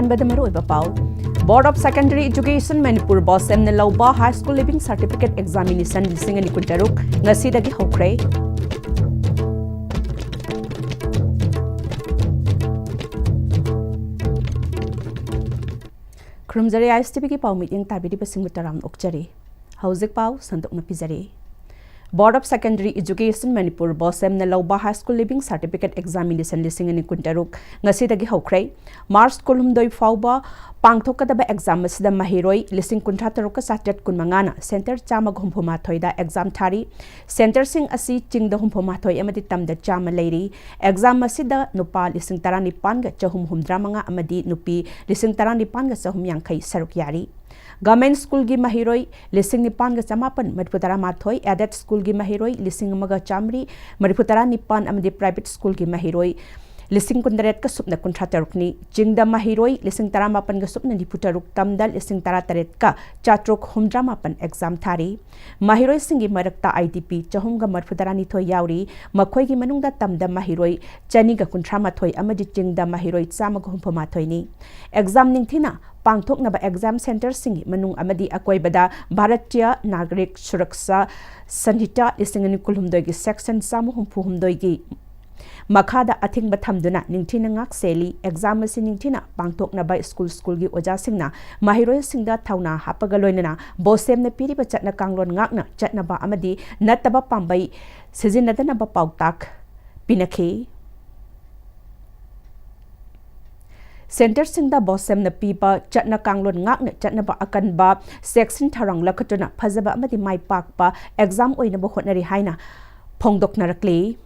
ꯑꯍꯥꯟꯕꯗ ꯃꯔꯨꯑꯣꯏꯕ ꯄꯥꯎ Board of Secondary Education Manipur BOSM na lauba High School Living Certificate Examination 2016 ngasidagi hokre. Krumjari ISTV ki pau meeting tabidi pasing mutaram okjari. Hauzik pau sandok na pizari. Board of Secondary Education Manipur BOSM na lauba High School Living Certificate Examination 2016 ngasidagi hokre. March kolumdoi fauba pangthokadaba exam asida mahiroi 2016 center chama ghumpuma thoida exam thari center sing asi chingda humpuma thoi amadi tamda chama leiri exam asida nupa 19 ga chahum humdra manga amadi nupi 19 ga chahum yankai saruk yari Government School gi mahiroi 19 ga chamapan mariputara mathoi added school gi mahiroi 19 chamri mariputara nipan amadi private school gi mahiroi Lising kundaret ka supna kuntrataruk ni jingda mahiroi lising taramapan ka supna ni putaruk tamdal lising tarataret ka chatrok humdramapan exam thari mahiroi singi marakta IDP chahum ga marfudarani thoi yauri makhoi gi manungda tamda mahiroi chani ga kuntrama thoi amadi jingda mahiroi chama ga humpama thoi ni exam ningthina pangthoknaba exam center singi manung amadi akoibada Bharatiya Nagarik Suraksha Sanhita lising ani kulhumdoi gi section samu humpu humdoi gi Makada ating bathamduna ningthina ngak seli exam asi ningthina pangthoknaba school gi oja singna mahiroi singda thauna hapaga loinana BOSM na piri ba chatna kanglon ngakna chatnaba amadi nataba pambai sijinadana ba pautak pinakhe Center singda BOSM na piba chatna kanglon ngakna chatnaba akanba section tharang lakatuna phajaba amadi mai pakpa exam oina ba hotnari haina phongdoknarakle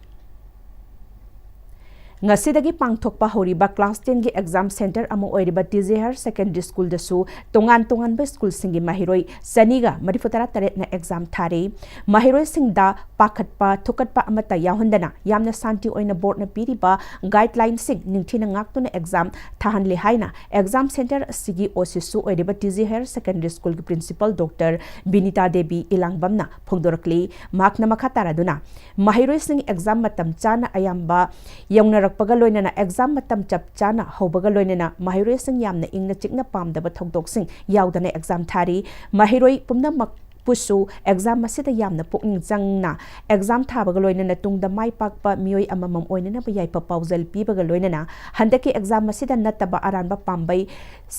Ngasidagi pangthokpa horiba class 10 gi exam center amo oiriba TJ Secondary School dasu tongan ba school singi mahiroi saniga marifutara taret na exam thari mahiroi singda pakhatpa thukatpa amata yahundana yamna santi oina board na piriba guideline sing ningthina ngaktuna exam thahanle haina exam center sigi osisu oiriba TJ Secondary School gi principal Dr. Binita Devi Ilangbamna phongdorakli makna makhataraduna mahiroi sing exam matam chana ayamba yongna Pagaloina exam matam chap chana hobagaloina mahiroi sing yamna ingna chikna pamdaba thongdoksing yaudana exam thari mahiroi pumna pusu exam masida yamna pukning jangna exam thabagaloina na tungda mai pakpa mioi amamam oinana ba yaipa paujal pibagaloina handaki exam masida nataba aranba pambai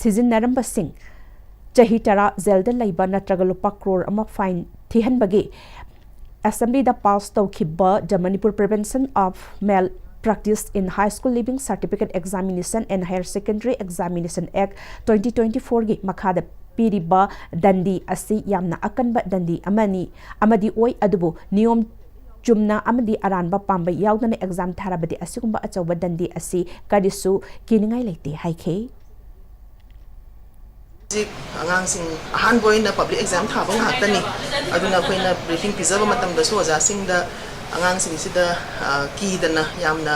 sizinaramba sing chahi tara zelda laiba natraga lupa crore ama fine thihanbagi assembly da pass tawkhiba the Manipur Prevention of Malpractice in High School Living Certificate Examination and Higher Secondary Examination Act 2024 gi makhada piriba dandi asi yamna akanba dandi amadi oi adubu niyom chumna amadi aranba pamba yaudana exam tharabadi asigumba achawba dandi asi kadisu kiningai leite haikhe angang sing ahan boy na public exam thaba ngakani aduna koina briefing pizaba matam da so ja sing da angang sing sida ki dana yamna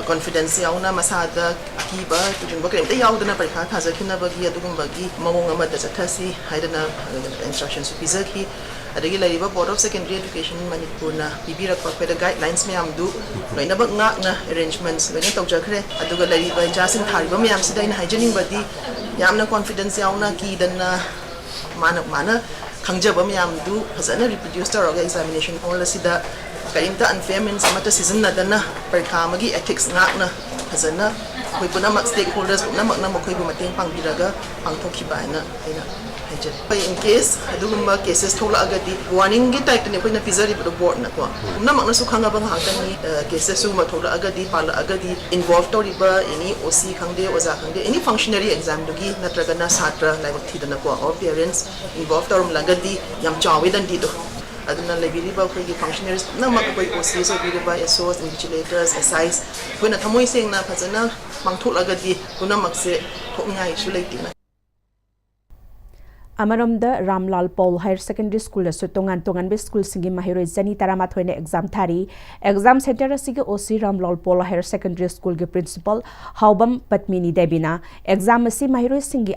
confidence yauna masada ki ba tujun ba krem da yaudana parikha thaja khina bagi adugum bagi mamong amada chathasi haidana instructions pizaki adagi laiba Board of Secondary Education Manipur na bibira pa peda guidelines me amdu loina ba ngak na arrangements loina tawjakhre aduga laiba jasing thariba me am sida in hygienic body yamna confidence yauna ki dana mana khangjaba me amdu hazana reproduce taraga examination hall sida kaimta unfair means amata season na dana parikha magi ethics ngak na hazana koi puna mak stakeholders puna mak na mokoi bu mateng pangbiraga pangthokhiba na ina in case adugumba cases thola agadi warning gi type ne koina pizari bu board na ko na makna su khanga bang hangani cases su ma thola agadi pala agadi involved tori ba any OC khangde oza khangde any functionary exam dugi natraga na satra like thidana ko or parents involved torum lagadi yam chawe dan di do aduna library ba ko gi functionaries na mak ko OC so bi ba SOs invigilators SIs koina thamoi seng na phajana mangthol agadi kuna makse thokngai su leitina Amaramda Ramlal Paul Higher Secondary School da tongan be school singi mahiroi jani tarama thoine exam thari exam center asigi OC Ramlal Paul Higher Secondary School ge principal Haubam Patmini Debina exam asi mahiroi singi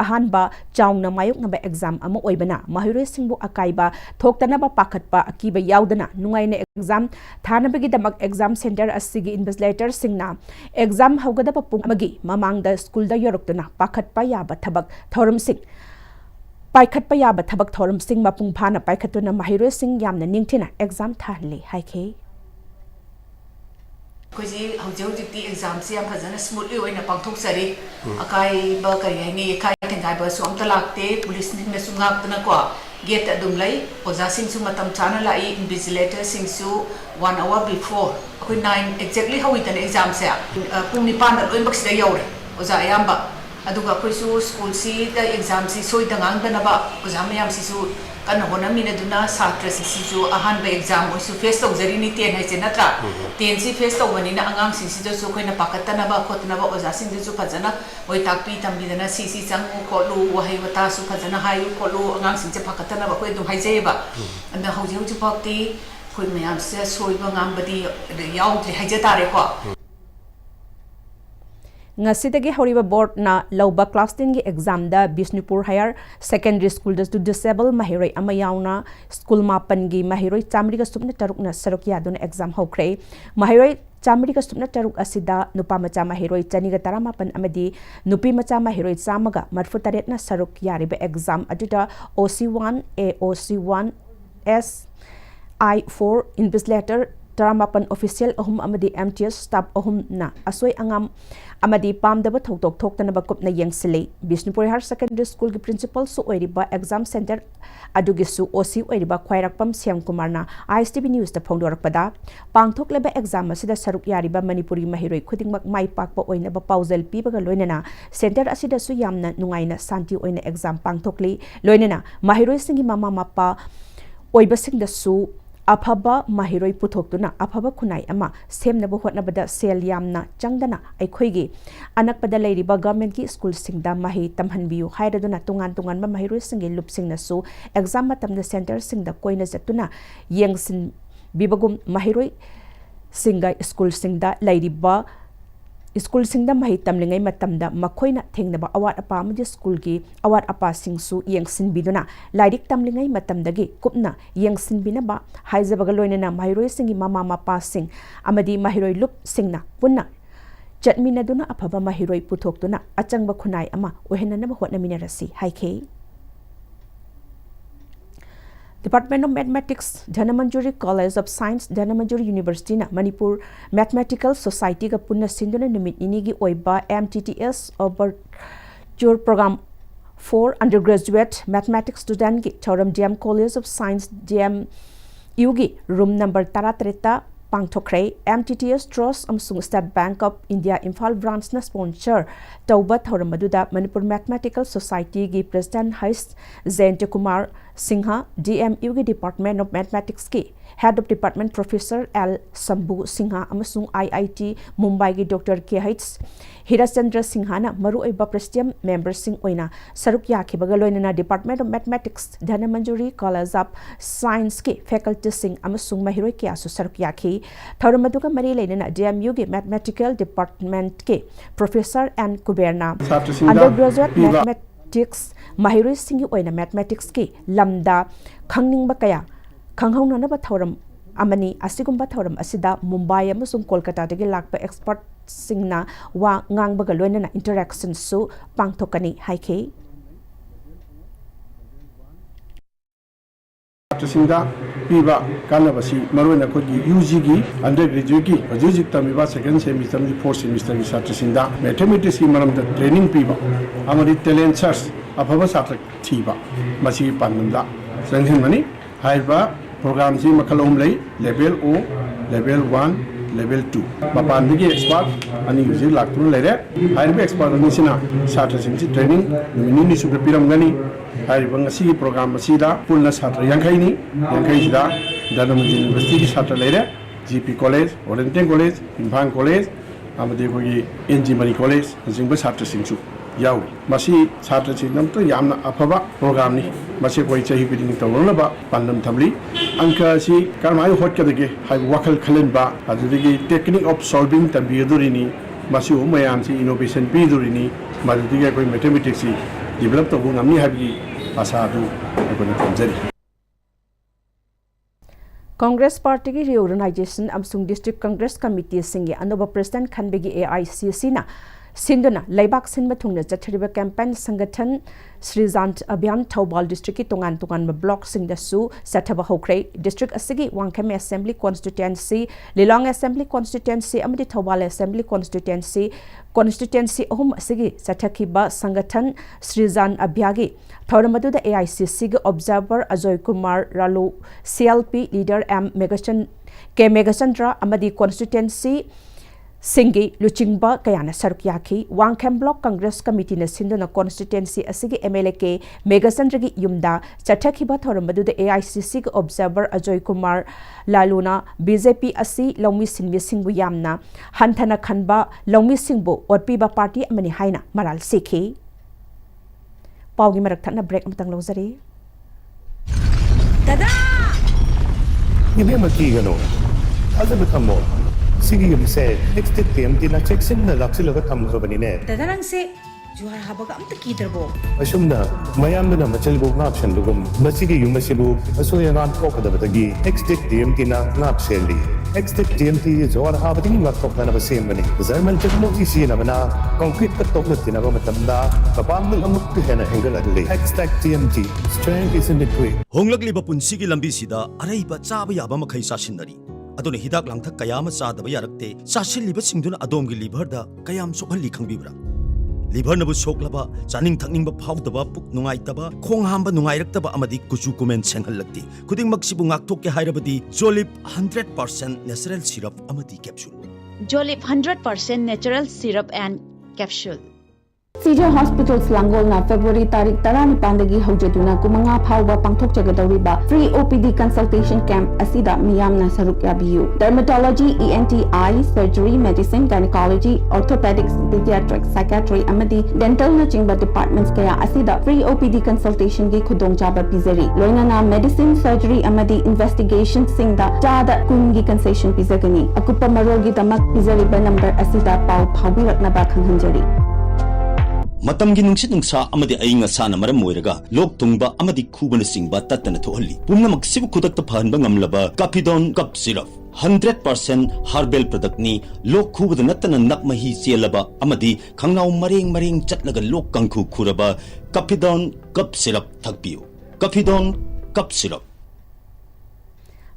ahanba chauna mayok naba exam ama oibana mahiroi singbu akaiba thoktanaba pakhatpa akiba yaudana nungaina exam thanabagi damak exam center asigi invigilator singna exam haugadaba pung amagi mamangda school da yoroktuna pakhatpa yaba thabak thorum sing paikhatpa yaba thabak thorum sing mapung phana paikhatuna mahiroi sing yamna ningthina exam thanli haike कोई हौजी exam से हम फजन smoothly होइना पांगथोकसरी acai ब करी हैनी एकाई थेंगाई ब सु अमता लागते police ने सुंगाक्तना को गेट अदुम लाई ओजा सिंह सु मतम चाना लाई इन्विजिलेटर सिंह सु 1 hour before कोई 9 exactly how it एग्जाम से पुंग निपान द लोइन बक्स दा यौरे ओजा अयाम्बा अदुगा कोई सु स्कूल सी द एग्जाम सी सोई दंगांग दनबा ओजा मयाम सी सु कन होना मिने दुना छात्र सिसु अहान बे एग्जाम ओसु फेस तौजरी नि 10 हाइसे नत्रा 10 सी फेस तौबनी ना अंगांग सिसु जो खोइना पाकतनबा खोतनबा ओजा सिंग जो फजना ओइ ताकपी तंबीदना सीसी चंगु खोलु वहै वता सु फजना हायु खोलु अंगांग सिंग जे पाकतनबा कोइ दु हाइजेबा अंदा हौजी हौजी पाक्ति खोइ मयाम से सोइबा ngamबदी याउद्रि हाइजे तारे को ngasidagi horiba board na lauba class 10 gi exam da Bishnupur higher secondary school da disabled mahiroi ama yauna school mapan gi mahiroi chamri ga supna taruk na sarok yaduna exam hokre mahiroi chamri ga supna taruk asida nupa macha mahiroi chani ga taramapan amadi nupi macha mahiroi chamaga marfu taret na sarok yariba exam aduda OC1 AOC1 S I4 invigilator taramapan official ahum amadi MTS staff ahum na asoi angam amadi pamdaba thoktok thoktanaba kupna yengsile Bishnupur Higher Secondary School gi principal su oiriba exam center adugi su OC oiriba khwairakpam Siam Kumar na ISTV news da phongdorakpada pangthokleba exam asida saruk yariba Manipuri mahiroi khudingmak mai pakpa oinaba paujal pibaga loinana center asida su yamna nungaina santi oina exam pangthokli loinana mahiroi singi mama mapa oibasing da su afaba mahiroi puthokuna afaba khunai ama semnaba hotnabada sel yamna changdana aikhoigi anakpada leiriba government ki school singda mahi tamhanbiu hairaduna tungan tungan ma mahiroi singi lupsingna su exam matamna center singda koina jatuna yengsin bibagum mahiroi singa school singda leiriba school singda mahi tamlingai matamda makhoina thengnaba awat apa amadi school ki awat apa singsu yengsin biduna lairik tamlingai matamdagi kupna yengsin binaba haijabaga loinana mahiroi singi mama mapa sing amadi mahiroi lup singna punna chatmina duna aphaba mahiroi puthoktuna achangba khunai ama ohenanaba hotnaminarasi haike Department of Mathematics, Dhanamanjuri College of Science, Dhanamanjuri University na Manipur Mathematical Society ga punna sinduna numit inigi oiba MTTS Overture Program for Undergraduate Mathematics Student gi Choram DM College of Science DM Yugi room number 33 pangthokre MTTS Trust amsung State Bank of India Imphal branch na sponsor tauba thoram aduda Manipur Mathematical Society gi President Hais Zainte Kumar Singha DMU gi Department of Mathematics ki Head of Department Professor L Sambhu Singha amasung IIT Mumbai gi Dr KH Hirachandra Singha na maru oiba presidium member sing oina saruk yakhibaga loinana Department of Mathematics Dhanamanjuri College of Science ki faculty sing amasung mahiroi kya su saruk yakhi thoramaduga mari leinana DMU gi Mathematical Department ki Professor N Kuberna Undergraduate Mathematics mahiroi singi oina Mathematics ki lamda khangningba kaya khanghaunanaba thoram amani asigumba thoram asida Mumbai amasung Kolkata dagi lakpa expert singna wa ngangbaga loinana interaction su pangthokani haike Sinda piba kanabasi marona ko UG gi undergraduate gi hojik tamiba second semester ni fourth semester gi satra sinda mathematics gi maram da training piba amari talent search afaba satra thiba masi panunda sanghen mani haiba program ji makalom lay level O level 1 level 2 mapan digi expert ani uji laktu lere haiba expert ani sina satra singji training ni su piram gani haiba ngasi program asida pulna satra yankai sida Dhanamanjuri University ki satra lere GP college Oriental college Imphal college amade ko gi engineering college jingba satra singsu yaw masi satra sinam to yamna afaba program ni masi koi chahi biding tawla ba pandam thamli anka si karmai hot kadage hai wakal khalen ba adudigi technique of solving tabidurini masi umayam si innovation bidurini madudiga koi mathematics si develop to ngam ni habi asa du ko na tamjari Congress Party ki reorganization amsung District Congress Committee singi anoba President Khanbegi AICC na Sinduna Laibak Sinba Thungna Chathariba Campaign Sangathan Srizant Abhiyan Thobal District ki tongan block singda su sathaba hokre District asigi Wangkham Assembly Constituency Lilong Assembly Constituency amadi Thobal Assembly Constituency ahum asigi sathakiba Sangathan Srizant Abhyagi Thauramadu da AICC ge observer Ajoy Kumar Ralu CLP leader Megachandra amadi constituency Singi Luchingba Kayana Sarukyaki Wangkham Block Congress Committee na Sinduna constituency asigi MLK Megasandragi Yumda Chathakiba Thorambadu the AICC observer Ajoy Kumar Laluna BJP asi Longmi Sinmi Singbu Yamna Hantana Khanba Longmi Singbu Otpiba Party amani haina Maral Sikhi Paugi Marak Thana break amtang lozari Dada Ibe maki gano Azabutamo Sige yung say, next time, tina-checksin na laksilaga tamgrabani ne. Dada lang se, juhar habaga amta kitarbo. Asum na, mayam na machalbo ngapshan lugum. Masige yung masibu, aso yung antok na batagi. Next time, tina-ngapseli. Next time, juhar habating ngatok na nabasim bani. Zarman check mo isi na mana, concrete katok na tinagamatamda, kapamil ang muktihan na hinggal adli. TMT, strength is in the quick. Honglagli ba punsigi lambisida, aray ba tsaba yaba makay sasinari. Aduna hidak langthak kayama sadaba yarakte sasil liba singduna adomgi liver da kayam sokhalli khangbibra liver nabu soklaba chaning thakning ba phawdaba puk nungai taba khong hamba nungai raktaba amadi kuchu kumen senghallakti khuding maksibu ngakthok ke hairabadi Jolip 100% natural syrup amadi capsule Jolip 100% natural syrup and capsule CJ Hospital Selangor na February tarik 15 haujaduna kumanga phawba pangthok jagadawriba free OPD consultation camp asida miyamna saruk yabiyu dermatology ENT eye surgery medicine gynecology orthopedics pediatrics psychiatry amadi dental na chingba departments kaya asida free OPD consultation gi khudong jaba pizari loinana medicine surgery amadi investigation singda jada kungi concession pizagani akupa marogi damak pizari ba number asida paw phawbirak na ba khanghanjari Matamgi nungsit nungsa amadi ayinga sana maram moiraga lok tungba amadi khubana singba tatana thohalli pumna maksibu khudakta phanba ngamlaba Capidon cup syrup 100% herbal product ni lok khubada natana nakmahi chelaba amadi khangnau mareng chatlaga lok kangkhu khuraba Capidon cup syrup thakpiu Capidon cup syrup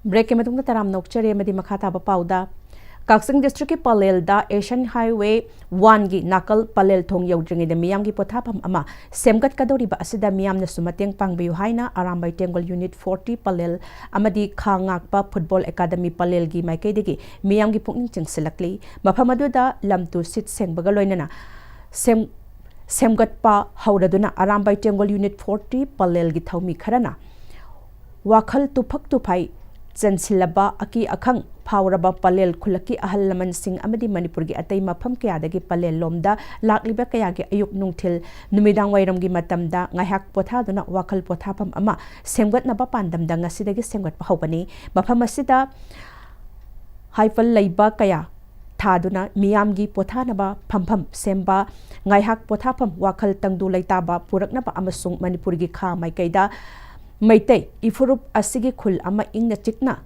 break ke matung taram nokchare amadi makhata ba pauda Kaksing District ki Palel da Asian Highway 1 gi nakal Palel thong yaudringi da miyam gi pothapam ama semgat kadori ba asida miyam na sumateng pangbiu haina Arambay Tengol Unit 40 Palel amadi khangak pa Football Academy Palel gi maikai degi miyam gi pungning chingsilakli maphamadu da lamtu sit sengbaga loinana semgat pa hauraduna Arambay Tengol Unit 40 Palel gi thaumi kharana wakhal tuphak tuphai chansilaba aki akhang Phauraba Palel khulaki ahal laman sing amadi Manipur gi atay mapham kaya dagi Palel lomda lakliba kaya gi ayuk nungthil numidang wairam gi matamda ngahak pothaduna wakal pothapam ama semgat na ba pandamda ngasidagi semgat pa hawbani mapham asida haifal leiba kaya thaduna miyam gi pothanaba phampham semba ngaihak pothapam wakal tangdu leitaba puraknaba amasung Manipur gi kha maikaida maitai ifurup asigi khul ama ingna chikna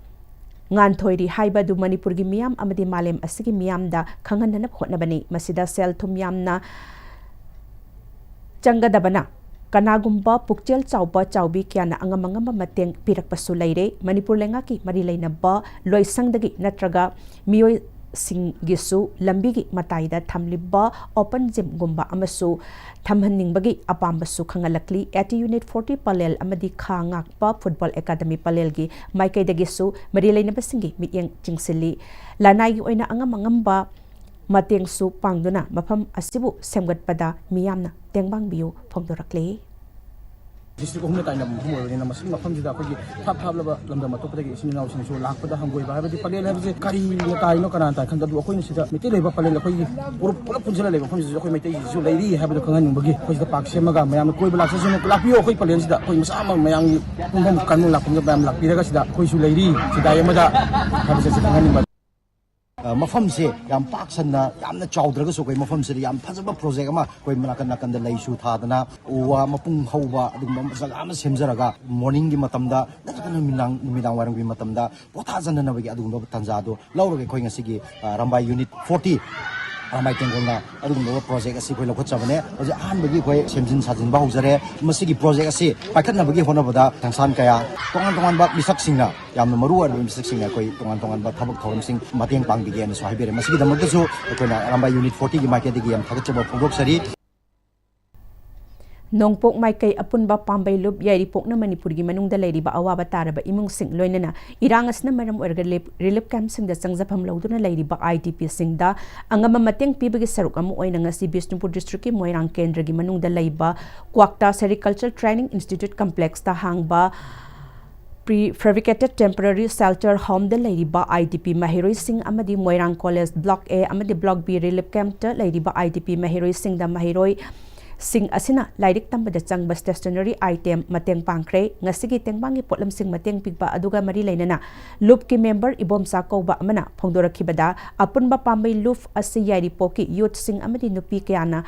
ngan thoiri haiba du Manipur gi miyam amadi malem asigi miyam da khanganna hotnabani masida sel thum yamna changadabana kanagumba pukchel chauba chaubi kyana angamangam mateng pirakpasu leire Manipur lenga ki mari leina ba loisangdagi natraga miyoi singgisu lambigi mataida thamliba open gym gumba amasu thamhanningbagi apambasu khangalakli at unit 40 Palel amadi khangakpa Football Academy Palel gi maikaidagisu marilaina basingi miyeng chingsili lanai gi oina angamangamba matengsu pangduna mafam asibu semgatpada miyamna tengbang biu phongdorakle District of Humna Humor in a Masim of Hamza, Top Lambda Matopaki, Sinau, Lakpada, Hungary, Palel has a Kari, no Karanta, can do a coincidence. Mitila Palel, Punjala, from lady, have the Kangan, which the Pak Shemaga, Mayam, Kuibla, Lapio, Palens, that Poinsama, Mayam, Kanula from the Bam, Lapiragas, that Kuisu lady, Sidayamada, has a mafam se yam pak sanna yamna chawdraga so koi mafam se yam phajaba project ama koi nakan nakan da leisu thadana uwa mapung hauba adum jaga ama semjaraga morning gi matamda natana midang warang gi matamda potha janna na bagi adum tanja do lauraga koi ngasi gi rambai unit 40 Ramai Tengkolna adum project asi koi lokot chabane aje an bagi koi semjin sajin ba hujare masigi project asi pakat na bagi hona bada tangsan kaya tongan ba misak singna yamna maru ar misak singna koi tongan ba thabak thoram sing mateng pang bigi an so haibere masigi damak su koi na Rambai unit 40 gi market gi am thagat chaba phogok sari Nongpok mai kai apun ba pambai lup yari pok na Manipur gi manung da lairi ba awa ba tara ba imung sing loina na irangas na maram orga relief camp sing da sangjapam laudu na lairi ba IDP sing da angama mateng pibagi saruk amu oina ngasi Bishnupur district ki Moirang Kendra gi manung da laiba Kwakta Sericultural Training Institute complex ta hangba prefabricated temporary shelter home da lairi ba IDP mahiroi sing amadi Moirang College block A amadi block B relief camp ta lairi ba IDP mahiroi sing da mahiroi sing asina lairik tambada changba stationery item mateng pangkre ngasigi tengbangi potlam sing mateng pigba aduga mari lainana loop ki member ibom sa koba amana phongdorakhibada apunba pambai loop asi yari poki youth sing amadi nupi kyana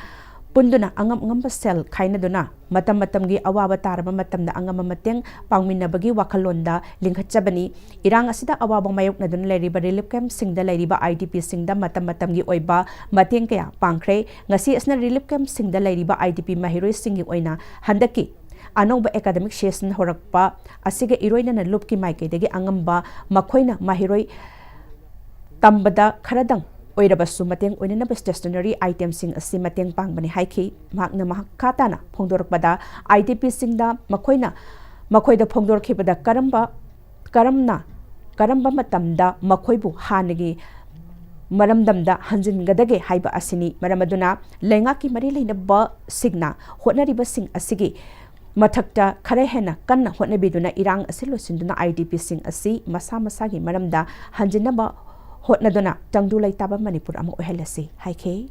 punduna angam sel khaina duna matam gi awaba taraba matamda angam mateng pangminna bagi wakhalonda lingkhachabani irang asida awaba mayok na dun lairiba relief camp singda lairiba IDP singda matam gi oiba mateng kaya pangkhre ngasi asna relief camp singda lairiba IDP mahiroi singi oina handaki anongba academic session horakpa asige iroina na lupki maike degi angamba makhoina mahiroi tambada kharadang oirabasu mateng oinanaba stationery item sing asi mateng pangbani haiki makna mahakatana phongdorakbada IDP singda makhoida phongdorkhibada karamba matamda makhoibu hanagi maramdamda hanjingadage haiba asini maramaduna lengaki mari leinaba signa hotnariba sing asigi mathakta khare hena kanna hotnabiduna irang asilo sinduna IDP sing asi masagi maramda hanjinaba hotnaduna tangdu laitaba Manipur amu ohelasi haike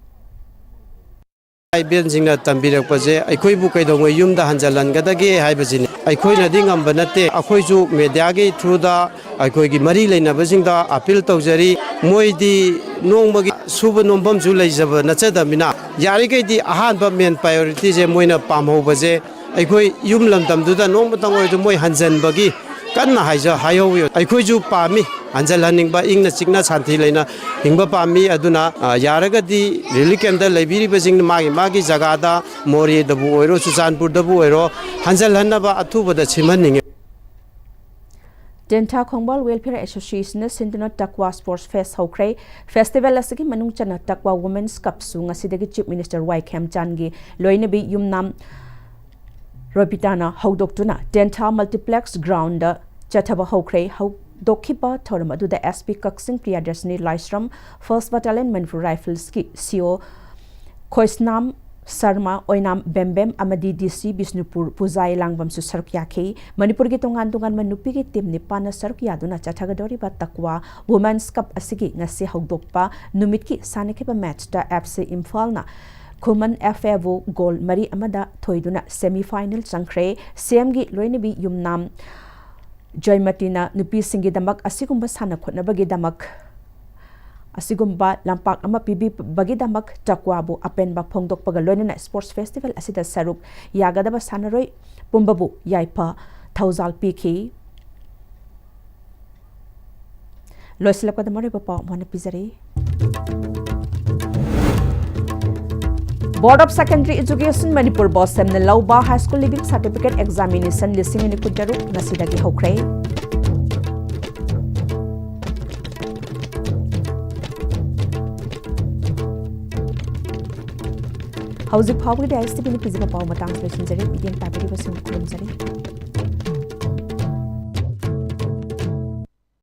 Aiben jingna tambirak paje aikoi bu kai dongoi yumda hanjalan gadage haibajini aikoi na dingam banate akoi ju media ge through da aikoi gi mari leina bajingda appeal tawjari moidi nongmagi suba nombam ju leijaba nachada mina yari ge di ahan ba main priority je moina pamho baje aikoi yum lamdam du da nong batang oi du moi hanjan bagi kanna haija hayo aikoi ju pami Anjal haning ba ing na chikna santhi leina hingba pami aduna yaragadi relief camp da laibiri bajing magi jaga da mori dabu oiro Suchanpur dabu oiro hanjal hanna ba athuba da chimaning Denta Khongbal Welfare Association Sinduna Takwa Sports Fest Hokre Festival asigi manung chana Takwa Women's Cup su ngasidagi Chief Minister Wycam Changi loinabi yumnam Robitana Haudoktuna Denta Multiplex Ground Chathaba Hokre Dokiba Thoramadu the SP Kaksing Priyadarsini Laisram 1st Battalion Manipur Rifles ki CO Khoisnam Sarma Oinam Bembem Amadi DC Bishnupur Puzai Langbam su Sarkyake Manipur gi tongan manupi gi team ni pana Sarkyaduna Chathagadori ba Takwa Women's Cup asigi ngasi hogdokpa numit ki sanikeba match da FC Imphal na Kuman FAVO goal mari amada thoiduna semi final changkhre CM gi loinabi yumnam Joymatina nupi singi damak asigumba sana khotna bagi damak asigumba lampak ama pibi bagi damak takwabu apen ba phongdok paga loinana sports festival asida saruk yagadaba sanaroi pumbabu yaipa thousal piki loislapka damare papa mona pizari Board of Secondary Education Manipur Bosem na Lauba High School Living Certificate Examination lising ni kudaru nasidagi hokre. How's it power? The ISTV ni pizza pao matang selection jari, medium tabiri basing kulum jari.